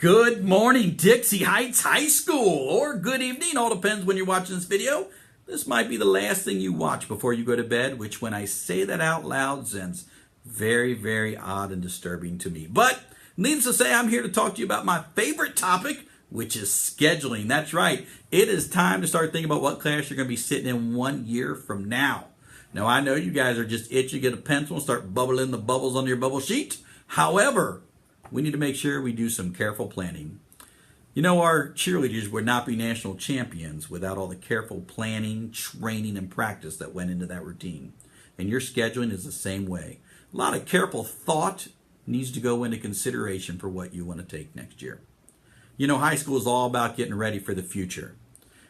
Good morning, Dixie Heights High School, or good evening, all depends when you're watching this video. This might be the last thing you watch before you go to bed, which when I say that out loud sounds very, very odd and disturbing to me. But needless to say, I'm here to talk to you about my favorite topic, which is scheduling. That's right. It is time to start thinking about what class you're going to be sitting in 1 year from now. Now, I know you guys are just itching to get a pencil and start bubbling the bubbles on your bubble sheet. However, we need to make sure we do some careful planning. You know, our cheerleaders would not be national champions without all the careful planning, training, and practice that went into that routine. And your scheduling is the same way. A lot of careful thought needs to go into consideration for what you want to take next year. You know, high school is all about getting ready for the future.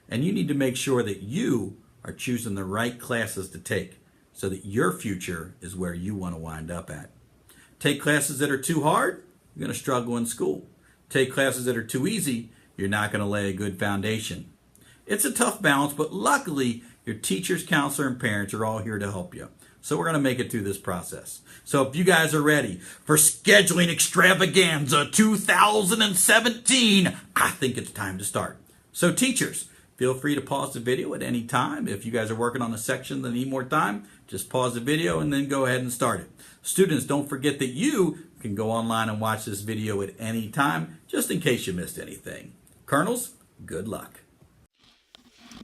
And you need to make sure that you are choosing the right classes to take so that your future is where you want to wind up at. Take classes that are too hard, you're going to struggle in school. Take classes that are too easy, you're not going to lay a good foundation. It's a tough balance, but luckily your teachers, counselor, and parents are all here to help you. So we're going to make it through this process. So if you guys are ready for Scheduling Extravaganza 2017, I think it's time to start. So teachers, feel free to pause the video at any time. If you guys are working on a section that need more time, just pause the video and then go ahead and start it. Students, don't forget that you can go online and watch this video at any time, just in case you missed anything. Colonels, good luck.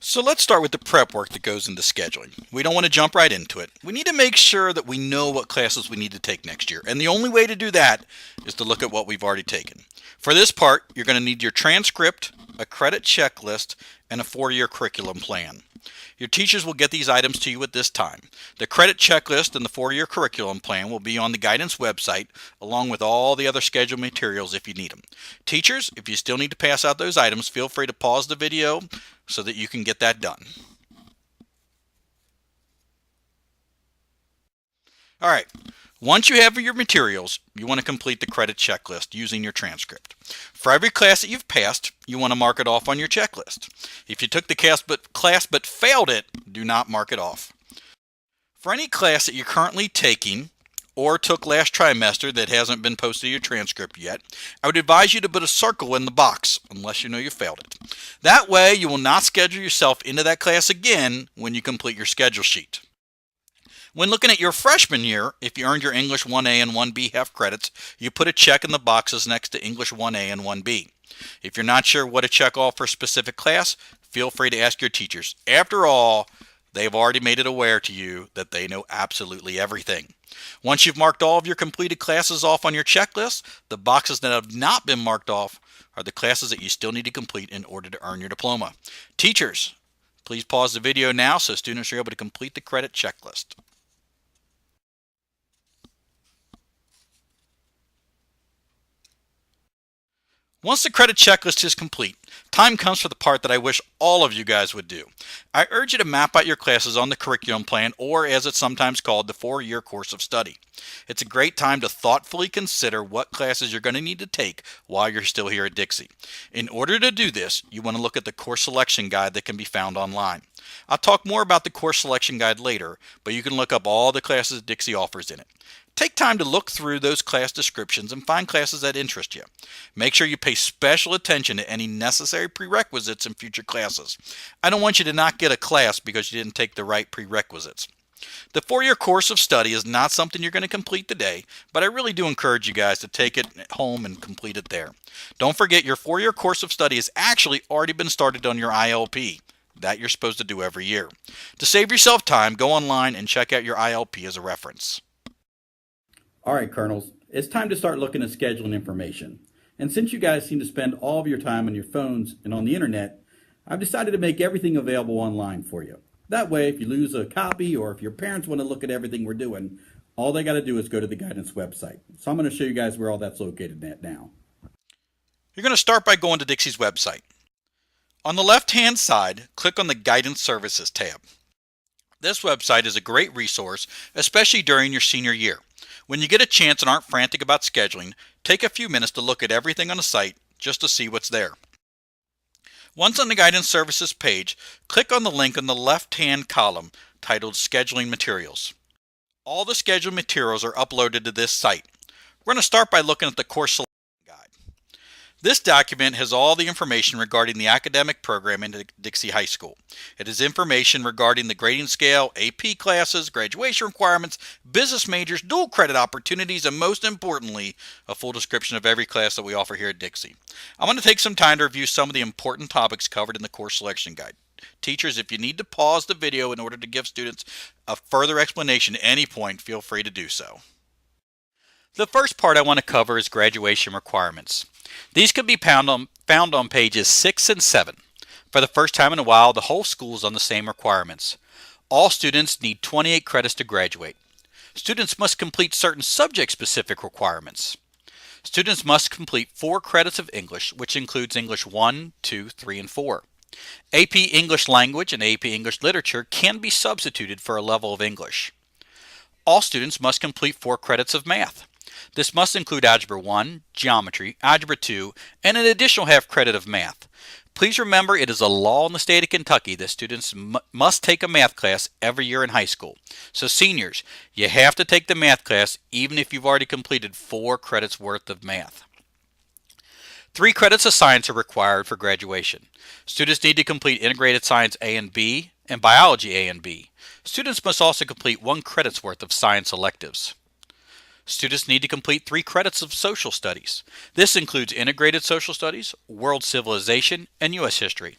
So let's start with the prep work that goes into scheduling. We don't want to jump right into it. We need to make sure that we know what classes we need to take next year. And the only way to do that is to look at what we've already taken. For this part, you're going to need your transcript, a credit checklist, and a 4-year curriculum plan. Your teachers will get these items to you at this time. The credit checklist and the 4-year curriculum plan will be on the guidance website, along with all the other scheduled materials if you need them. Teachers, if you still need to pass out those items, feel free to pause the video so that you can get that done. All right. Once you have your materials, you want to complete the credit checklist using your transcript. For every class that you've passed, you want to mark it off on your checklist. If you took the class but failed it, do not mark it off. For any class that you're currently taking or took last trimester that hasn't been posted to your transcript yet, I would advise you to put a circle in the box unless you know you failed it. That way, you will not schedule yourself into that class again when you complete your schedule sheet. When looking at your freshman year, if you earned your English 1A and 1B half credits, you put a check in the boxes next to English 1A and 1B. If you're not sure what to check off for a specific class, feel free to ask your teachers. After all, they've already made it aware to you that they know absolutely everything. Once you've marked all of your completed classes off on your checklist, the boxes that have not been marked off are the classes that you still need to complete in order to earn your diploma. Teachers, please pause the video now so students are able to complete the credit checklist. Once the credit checklist is complete, time comes for the part that I wish all of you guys would do. I urge you to map out your classes on the curriculum plan, or as it's sometimes called, the 4-year course of study. It's a great time to thoughtfully consider what classes you're going to need to take while you're still here at Dixie. In order to do this, you want to look at the course selection guide that can be found online. I'll talk more about the course selection guide later, but you can look up all the classes Dixie offers in it. Take time to look through those class descriptions and find classes that interest you. Make sure you pay special attention to any necessary prerequisites in future classes. I don't want you to not get a class because you didn't take the right prerequisites. The 4-year course of study is not something you're going to complete today, but I really do encourage you guys to take it at home and complete it there. Don't forget, your 4-year course of study has actually already been started on your ILP. That you're supposed to do every year. To save yourself time, go online and check out your ILP as a reference. All right, Colonels, it's time to start looking at scheduling information. And since you guys seem to spend all of your time on your phones and on the internet, I've decided to make everything available online for you. That way, if you lose a copy or if your parents want to look at everything we're doing, all they got to do is go to the guidance website. So I'm going to show you guys where all that's located at now. You're going to start by going to Dixie's website. On the left-hand side, click on the Guidance Services tab. This website is a great resource, especially during your senior year. When you get a chance and aren't frantic about scheduling, take a few minutes to look at everything on the site just to see what's there. Once on the Guidance Services page, click on the link in the left-hand column titled Scheduling Materials. All the scheduled materials are uploaded to this site. We're going to start by looking at the course selection guide. This document has all the information regarding the academic program in Dixie High School. It has information regarding the grading scale, AP classes, graduation requirements, business majors, dual credit opportunities, and most importantly, a full description of every class that we offer here at Dixie. I'm going to take some time to review some of the important topics covered in the course selection guide. Teachers, if you need to pause the video in order to give students a further explanation at any point, feel free to do so. The first part I want to cover is graduation requirements. These can be found on pages 6 and 7. For the first time in a while, the whole school is on the same requirements. All students need 28 credits to graduate. Students must complete certain subject-specific requirements. Students must complete 4 credits of English, which includes English 1, 2, 3, and 4. AP English Language and AP English Literature can be substituted for a level of English. All students must complete 4 credits of math. This must include Algebra 1, Geometry, Algebra 2, and an additional half credit of math. Please remember it is a law in the state of Kentucky that students must take a math class every year in high school. So seniors, you have to take the math class even if you've already completed 4 credits worth of math. 3 credits of science are required for graduation. Students need to complete Integrated Science A and B and Biology A and B. Students must also complete 1 credit's worth of science electives. Students need to complete 3 credits of social studies. This includes integrated social studies, world civilization, and U.S. history.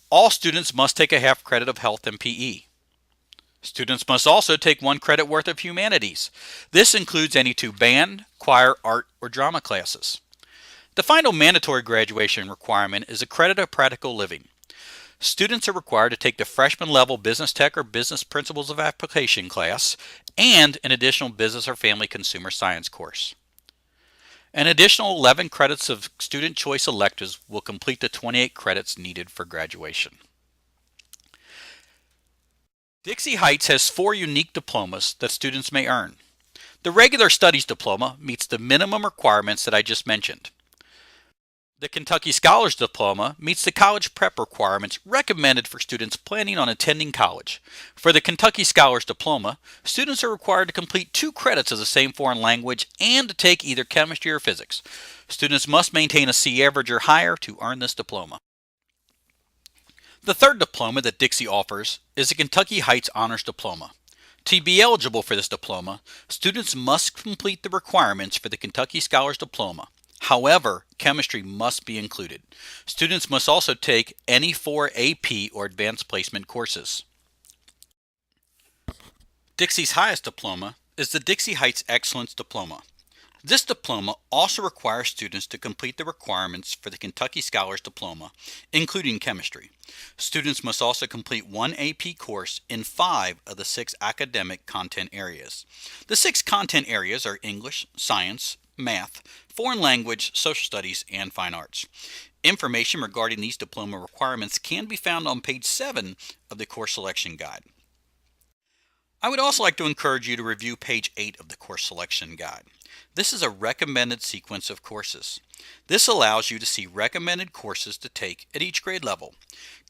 All students must take a half credit of health and PE. Students must also take 1 credit worth of humanities. This includes any 2 band, choir, art, or drama classes. The final mandatory graduation requirement is a credit of practical living. Students are required to take the freshman level Business Tech or Business Principles of Application class and an additional Business or Family Consumer Science course. An additional 11 credits of student choice electives will complete the 28 credits needed for graduation. Dixie Heights has 4 unique diplomas that students may earn. The Regular Studies Diploma meets the minimum requirements that I just mentioned. The Kentucky Scholars Diploma meets the college prep requirements recommended for students planning on attending college. For the Kentucky Scholars Diploma, students are required to complete 2 credits of the same foreign language and to take either chemistry or physics. Students must maintain a C average or higher to earn this diploma. The third diploma that Dixie offers is the Kentucky Heights Honors Diploma. To be eligible for this diploma, students must complete the requirements for the Kentucky Scholars Diploma. However, chemistry must be included. Students must also take any 4 AP or advanced placement courses. Dixie's highest diploma is the Dixie Heights Excellence Diploma. This diploma also requires students to complete the requirements for the Kentucky Scholars Diploma, including chemistry. Students must also complete 1 AP course in 5 of the 6 academic content areas. The 6 content areas are English, Science, Math, Foreign Language, Social Studies, and Fine Arts. Information regarding these diploma requirements can be found on page 7 of the course selection guide. I would also like to encourage you to review page 8 of the course selection guide. This is a recommended sequence of courses. This allows you to see recommended courses to take at each grade level.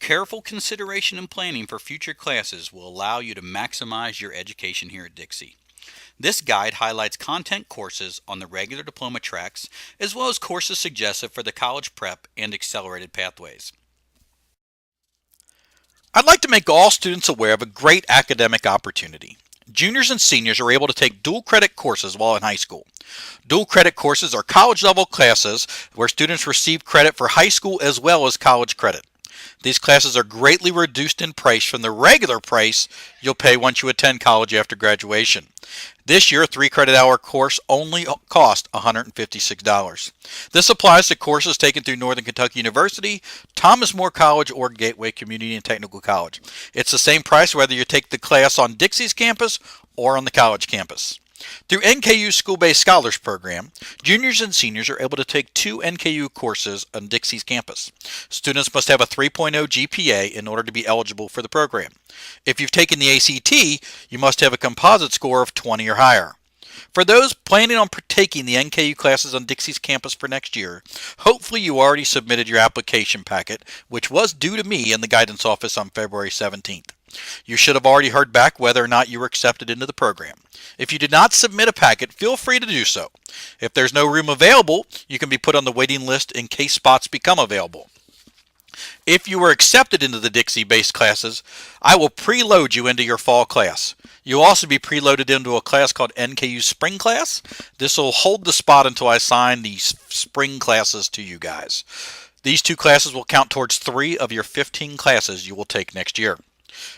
Careful consideration and planning for future classes will allow you to maximize your education here at Dixie. This guide highlights content courses on the regular diploma tracks, as well as courses suggested for the college prep and accelerated pathways. I'd like to make all students aware of a great academic opportunity. Juniors and seniors are able to take dual credit courses while in high school. Dual credit courses are college level classes where students receive credit for high school as well as college credit. These classes are greatly reduced in price from the regular price you'll pay once you attend college after graduation. This year, a 3 credit hour course only cost $156. This applies to courses taken through Northern Kentucky University, Thomas More College, or Gateway Community and Technical College. It's the same price whether you take the class on Dixie's campus or on the college campus. Through NKU's School-Based Scholars Program, juniors and seniors are able to take 2 NKU courses on Dixie's campus. Students must have a 3.0 GPA in order to be eligible for the program. If you've taken the ACT, you must have a composite score of 20 or higher. For those planning on taking the NKU classes on Dixie's campus for next year, hopefully you already submitted your application packet, which was due to me in the guidance office on February 17th. You should have already heard back whether or not you were accepted into the program. If you did not submit a packet, feel free to do so. If there's no room available, you can be put on the waiting list in case spots become available. If you were accepted into the Dixie-based classes, I will preload you into your fall class. You'll also be preloaded into a class called NKU Spring Class. This will hold the spot until I assign these spring classes to you guys. These two classes will count towards 3 of your 15 classes you will take next year.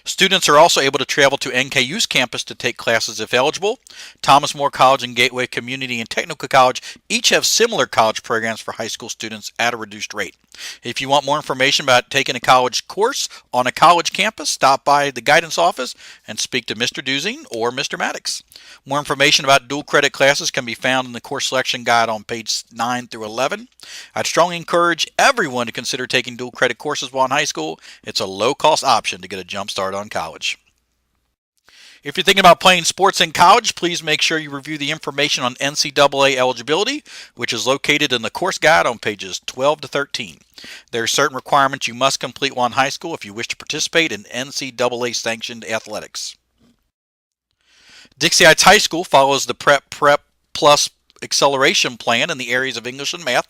Students are also able to travel to NKU's campus to take classes if eligible. Thomas More College and Gateway Community and Technical College each have similar college programs for high school students at a reduced rate. If you want more information about taking a college course on a college campus, stop by the guidance office and speak to Mr. Duzing or Mr. Maddox. More information about dual credit classes can be found in the course selection guide on page 9 through 11. I'd strongly encourage everyone to consider taking dual credit courses while in high school. It's a low-cost option to get a jump start on college. If you're thinking about playing sports in college, please make sure you review the information on NCAA eligibility, which is located in the course guide on pages 12 to 13. There are certain requirements you must complete while in high school if you wish to participate in NCAA-sanctioned athletics. Dixie Heights High School follows the Prep Plus acceleration plan in the areas of English and math.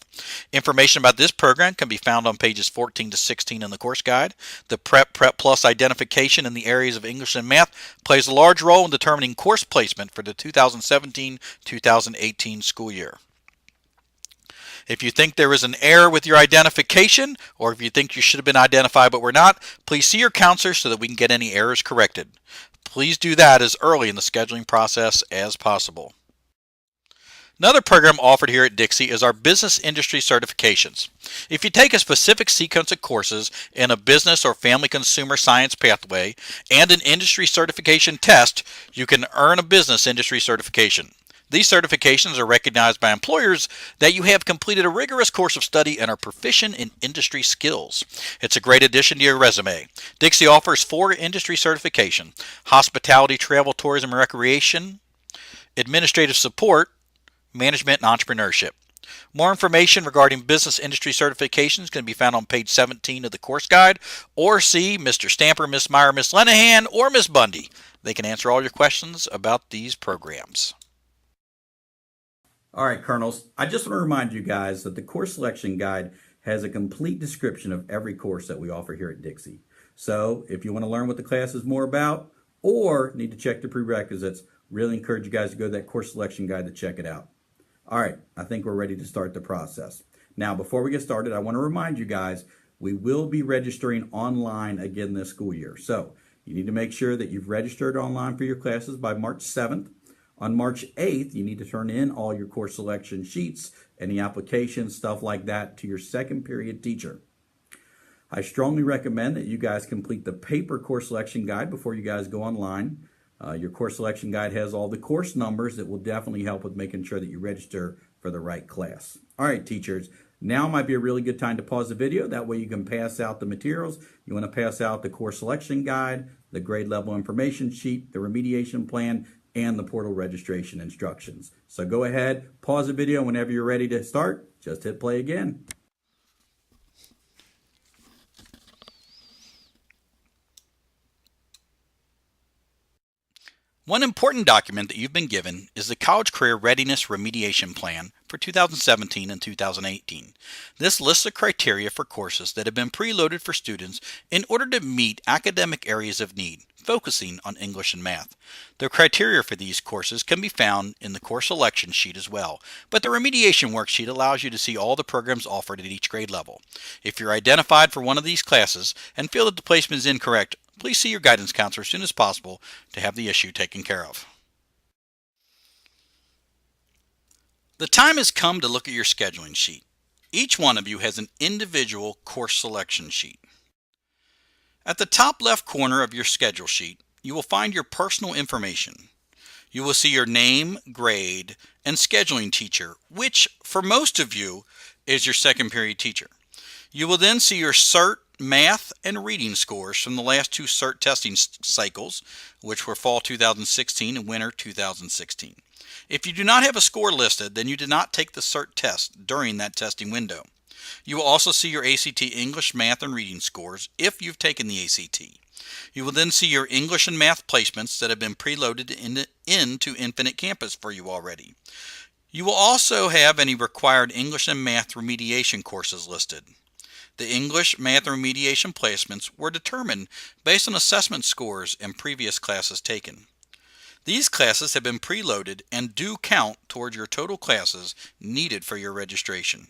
Information about this program can be found on pages 14 to 16 in the course guide. The Prep Plus identification in the areas of English and math plays a large role in determining course placement for the 2017-2018 school year. If you think there is an error with your identification, or if you think you should have been identified but were not, please see your counselor so that we can get any errors corrected. Please do that as early in the scheduling process as possible. Another program offered here at Dixie is our Business Industry Certifications. If you take a specific sequence of courses in a business or family consumer science pathway and an industry certification test, you can earn a business industry certification. These certifications are recognized by employers that you have completed a rigorous course of study and are proficient in industry skills. It's a great addition to your resume. Dixie offers 4 industry certifications: hospitality, travel, tourism, and recreation, administrative support, management, and entrepreneurship. More information regarding business industry certifications can be found on page 17 of the course guide, or see Mr. Stamper, Miss Meyer, Miss Lenahan, or Miss Bundy. They can answer all your questions about these programs. All right, Colonels, I just want to remind you guys that the course selection guide has a complete description of every course that we offer here at Dixie. So if you want to learn what the class is more about or need to check the prerequisites, really encourage you guys to go to that course selection guide to check it out. All right, I think we're ready to start the process. Now, before we get started, I want to remind you guys, we will be registering online again this school year. So you need to make sure that you've registered online for your classes by March 7th. On March 8th, you need to turn in all your course selection sheets, any applications, stuff like that, to your second period teacher. I strongly recommend that you guys complete the paper course selection guide before you guys go online. Your course selection guide has all the course numbers that will definitely help with making sure that you register for the right class. All right, teachers, now might be a really good time to pause the video. That way you can pass out the materials. You want to pass out the course selection guide, the grade level information sheet, the remediation plan, and the portal registration instructions. So go ahead, pause the video whenever you're ready to start. Just hit play again. One important document that you've been given is the College Career Readiness Remediation Plan for 2017 and 2018. This lists the criteria for courses that have been preloaded for students in order to meet academic areas of need, focusing on English and math. The criteria for these courses can be found in the course selection sheet as well, but the remediation worksheet allows you to see all the programs offered at each grade level. If you're identified for one of these classes and feel that the placement is incorrect, please see your guidance counselor as soon as possible to have the issue taken care of. The time has come to look at your scheduling sheet. Each one of you has an individual course selection sheet. At the top left corner of your schedule sheet, you will find your personal information. You will see your name, grade, and scheduling teacher, which for most of you is your second period teacher. You will then see your CERT, math, and reading scores from the last 2 CERT testing cycles, which were fall 2016 and winter 2016. If you do not have a score listed, then you did not take the CERT test during that testing window. You will also see your ACT English, Math, and Reading scores if you've taken the ACT. You will then see your English and Math placements that have been preloaded into Infinite Campus for you already. You will also have any required English and Math remediation courses listed. The English, Math, and remediation placements were determined based on assessment scores and previous classes taken. These classes have been preloaded and do count towards your total classes needed for your registration.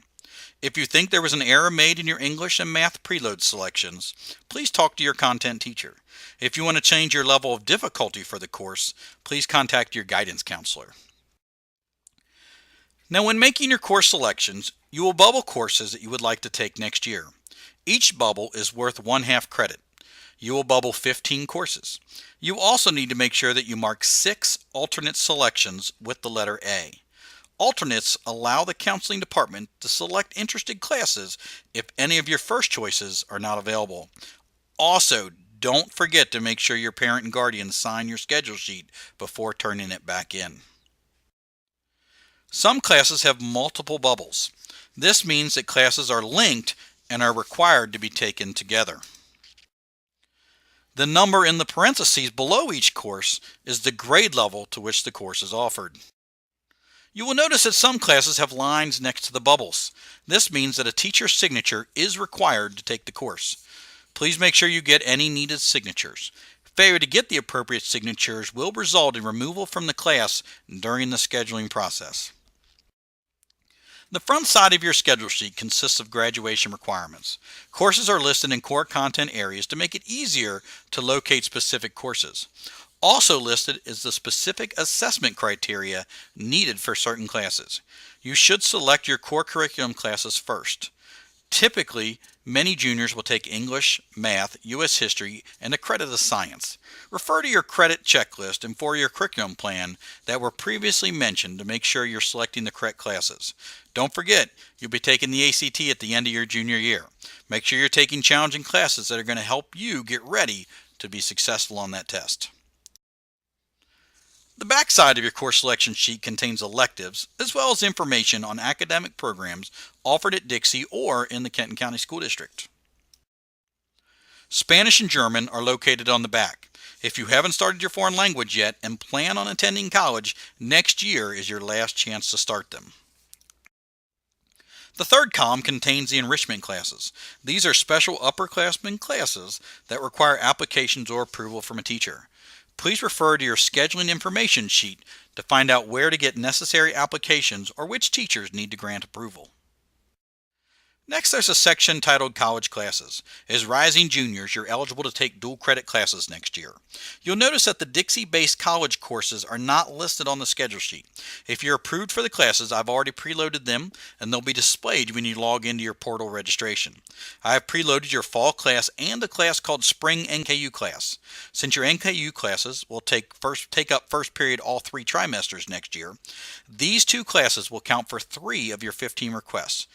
If you think there was an error made in your English and Math preload selections, please talk to your content teacher. If you want to change your level of difficulty for the course, please contact your guidance counselor. Now, when making your course selections, you will bubble courses that you would like to take next year. Each bubble is worth 1/2 credit. You will bubble 15 courses. You also need to make sure that you mark 6 alternate selections with the letter A. Alternates allow the counseling department to select interested classes if any of your first choices are not available. Also, don't forget to make sure your parent and guardian sign your schedule sheet before turning it back in. Some classes have multiple bubbles. This means that classes are linked and are required to be taken together. The number in the parentheses below each course is the grade level to which the course is offered. You will notice that some classes have lines next to the bubbles. This means that a teacher's signature is required to take the course. Please make sure you get any needed signatures. Failure to get the appropriate signatures will result in removal from the class during the scheduling process. The front side of your schedule sheet consists of graduation requirements. Courses are listed in core content areas to make it easier to locate specific courses. Also listed is the specific assessment criteria needed for certain classes. You should select your core curriculum classes first. Typically, many juniors will take English, Math, U.S. History, and a credit of Science. Refer to your credit checklist and for your curriculum plan that were previously mentioned to make sure you're selecting the correct classes. Don't forget, you'll be taking the ACT at the end of your junior year. Make sure you're taking challenging classes that are going to help you get ready to be successful on that test. The back side of your course selection sheet contains electives as well as information on academic programs offered at Dixie or in the Kenton County School District. Spanish and German are located on the back. If you haven't started your foreign language yet and plan on attending college, next year is your last chance to start them. The third column contains the enrichment classes. These are special upperclassmen classes that require applications or approval from a teacher. Please refer to your scheduling information sheet to find out where to get necessary applications or which teachers need to grant approval. Next, there's a section titled College Classes. As rising juniors, you're eligible to take dual credit classes next year. You'll notice that the Dixie-based college courses are not listed on the schedule sheet. If you're approved for the classes, I've already preloaded them and they'll be displayed when you log into your portal registration. I have preloaded your fall class and a class called Spring NKU class. Since your NKU classes will take up first period all 3 trimesters next year, these 2 classes will count for 3 of your 15 requests.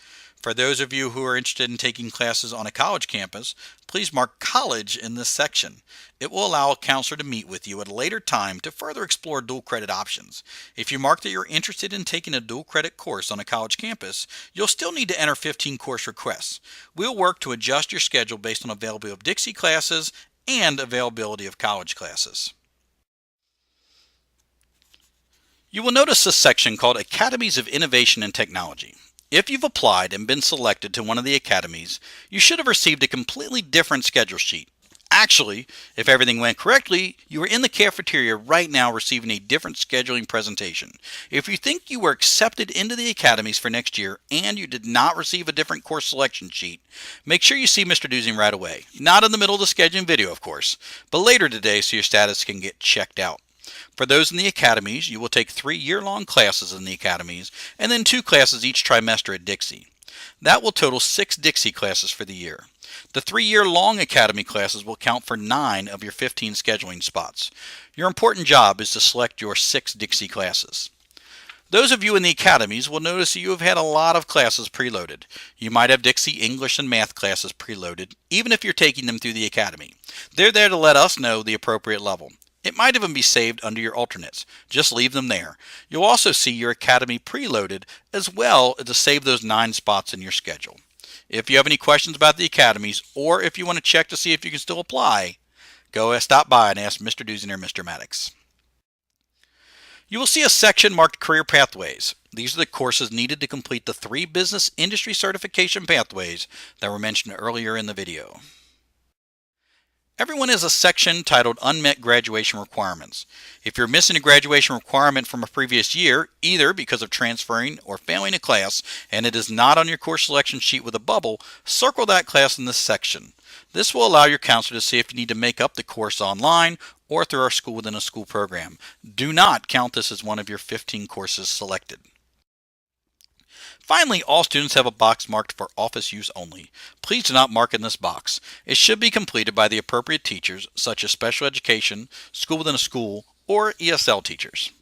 For those of you who are interested in taking classes on a college campus, please mark college in this section. It will allow a counselor to meet with you at a later time to further explore dual credit options. If you mark that you're interested in taking a dual credit course on a college campus, you'll still need to enter 15 course requests. We'll work to adjust your schedule based on availability of Dixie classes and availability of college classes. You will notice this section called Academies of Innovation and Technology. If you've applied and been selected to one of the academies, you should have received a completely different schedule sheet. Actually, if everything went correctly, you are in the cafeteria right now receiving a different scheduling presentation. If you think you were accepted into the academies for next year and you did not receive a different course selection sheet, make sure you see Mr. Dusing right away. Not in the middle of the scheduling video, of course, but later today so your status can get checked out. For those in the academies, you will take 3 year-long classes in the academies and then 2 classes each trimester at Dixie. That will total 6 Dixie classes for the year. The 3-year-long academy classes will count for 9 of your 15 scheduling spots. Your important job is to select your 6 Dixie classes. Those of you in the academies will notice that you have had a lot of classes preloaded. You might have Dixie English and Math classes preloaded, even if you're taking them through the academy. They're there to let us know the appropriate level. It might even be saved under your alternates. Just leave them there. You'll also see your academy preloaded as well to save those 9 spots in your schedule. If you have any questions about the academies, or if you want to check to see if you can still apply, go stop by and ask Mr. Dusin or Mr. Maddox. You will see a section marked Career Pathways. These are the courses needed to complete the 3 business industry certification pathways that were mentioned earlier in the video. Everyone has a section titled Unmet Graduation Requirements. If you're missing a graduation requirement from a previous year, either because of transferring or failing a class, and it is not on your course selection sheet with a bubble, circle that class in this section. This will allow your counselor to see if you need to make up the course online or through our school within a school program. Do not count this as one of your 15 courses selected. Finally, all students have a box marked for office use only. Please do not mark in this box. It should be completed by the appropriate teachers, such as special education, school within a school, or ESL teachers.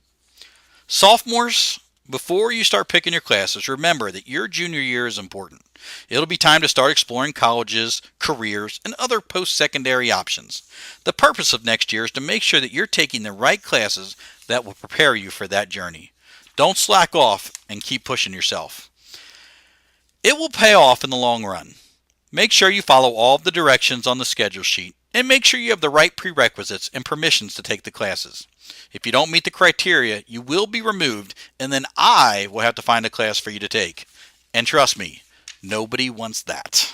Sophomores, before you start picking your classes, remember that your junior year is important. It'll be time to start exploring colleges, careers, and other post-secondary options. The purpose of next year is to make sure that you're taking the right classes that will prepare you for that journey. Don't slack off and keep pushing yourself. It will pay off in the long run. Make sure you follow all of the directions on the schedule sheet and make sure you have the right prerequisites and permissions to take the classes. If you don't meet the criteria, you will be removed and then I will have to find a class for you to take. And trust me, nobody wants that.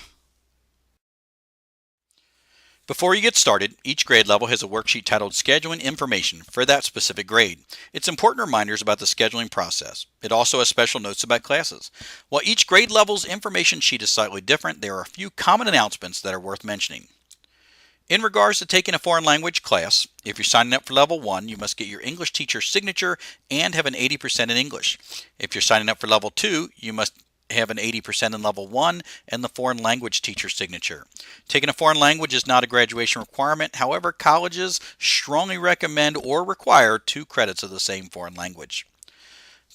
Before you get started, each grade level has a worksheet titled Scheduling Information for that specific grade. It's important reminders about the scheduling process. It also has special notes about classes. While each grade level's information sheet is slightly different, there are a few common announcements that are worth mentioning. In regards to taking a foreign language class, if you're signing up for level 1, you must get your English teacher's signature and have an 80% in English. If you're signing up for level 2, you must have an 80% in level 1 and the foreign language teacher's signature. Taking a foreign language is not a graduation requirement. However, colleges strongly recommend or require 2 credits of the same foreign language.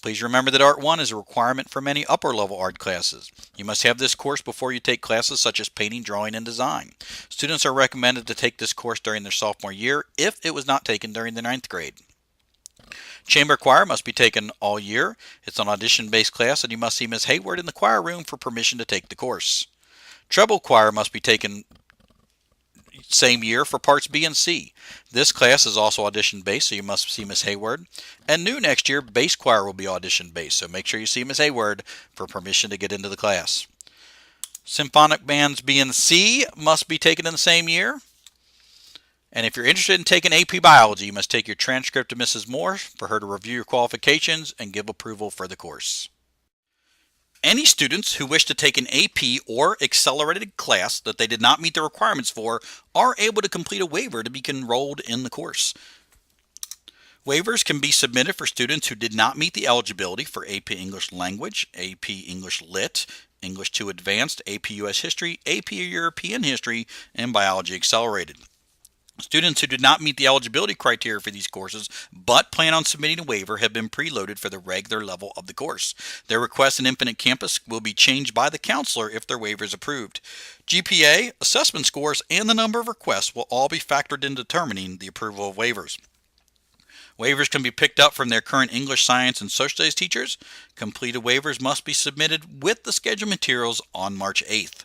Please remember that Art 1 is a requirement for many upper level art classes. You must have this course before you take classes such as painting, drawing, and design. Students are recommended to take this course during their sophomore year if it was not taken during the 9th grade. Chamber choir must be taken all year. It's an audition-based class and you must see Ms. Hayward in the choir room for permission to take the course. Treble choir must be taken same year for parts B and C. This class is also audition-based, so you must see Ms. Hayward. And new next year, bass choir will be audition-based, so make sure you see Ms. Hayward for permission to get into the class. Symphonic bands B and C must be taken in the same year. And if you're interested in taking AP Biology, you must take your transcript to Mrs. Moore for her to review your qualifications and give approval for the course. Any students who wish to take an AP or accelerated class that they did not meet the requirements for are able to complete a waiver to be enrolled in the course. Waivers can be submitted for students who did not meet the eligibility for AP English Language, AP English Lit, English 2 Advanced, AP US History, AP European History, and Biology Accelerated. Students who did not meet the eligibility criteria for these courses but plan on submitting a waiver have been preloaded for the regular level of the course. Their request in Infinite Campus will be changed by the counselor if their waiver is approved. GPA, assessment scores, and the number of requests will all be factored in determining the approval of waivers. Waivers can be picked up from their current English, Science, and Social Studies teachers. Completed waivers must be submitted with the scheduled materials on March 8th.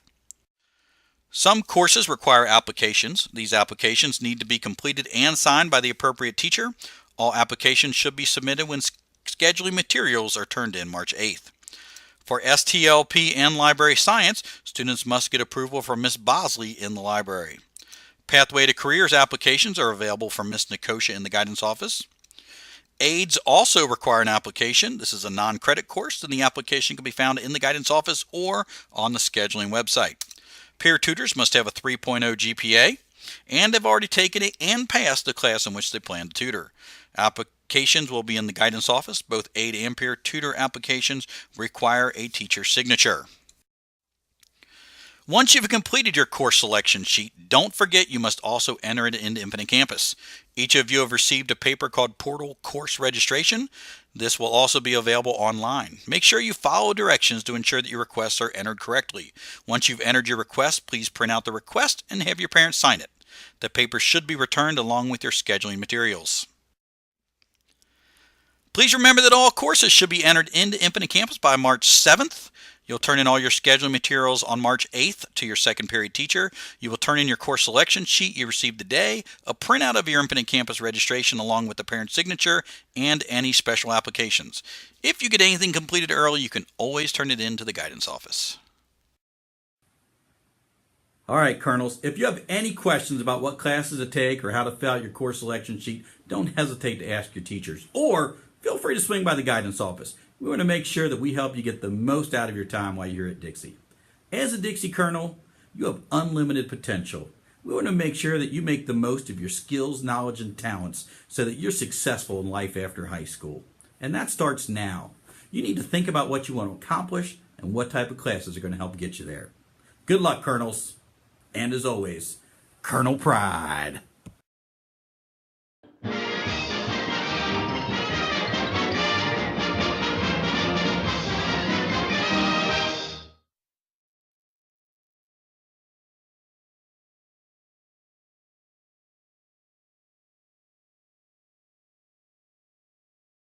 Some courses require applications. These applications need to be completed and signed by the appropriate teacher. All applications should be submitted when scheduling materials are turned in March 8th. For STLP and Library Science, students must get approval from Ms. Bosley in the library. Pathway to Careers applications are available from Ms. Nicosia in the guidance office. AIDS also require an application. This is a non-credit course, and the application can be found in the guidance office or on the scheduling website. Peer tutors must have a 3.0 GPA and have already taken it and passed the class in which they plan to tutor. Applications will be in the guidance office. Both aid and peer tutor applications require a teacher signature. Once you've completed your course selection sheet, don't forget you must also enter it into Infinite Campus. Each of you have received a paper called Portal Course Registration. This will also be available online. Make sure you follow directions to ensure that your requests are entered correctly. Once you've entered your request, please print out the request and have your parents sign it. The paper should be returned along with your scheduling materials. Please remember that all courses should be entered into Infinite Campus by March 7th. You'll turn in all your scheduling materials on March 8th to your second period teacher. You will turn in your course selection sheet you received today, a printout of your Infinite Campus registration along with the parent signature, and any special applications. If you get anything completed early, you can always turn it in to the guidance office. All right, Colonels, if you have any questions about what classes to take or how to fill out your course selection sheet, don't hesitate to ask your teachers. Or feel free to swing by the guidance office. We want to make sure that we help you get the most out of your time while you're at Dixie. As a Dixie Colonel, you have unlimited potential. We want to make sure that you make the most of your skills, knowledge, and talents so that you're successful in life after high school. And that starts now. You need to think about what you want to accomplish and what type of classes are going to help get you there. Good luck, Colonels. And as always, Colonel Pride.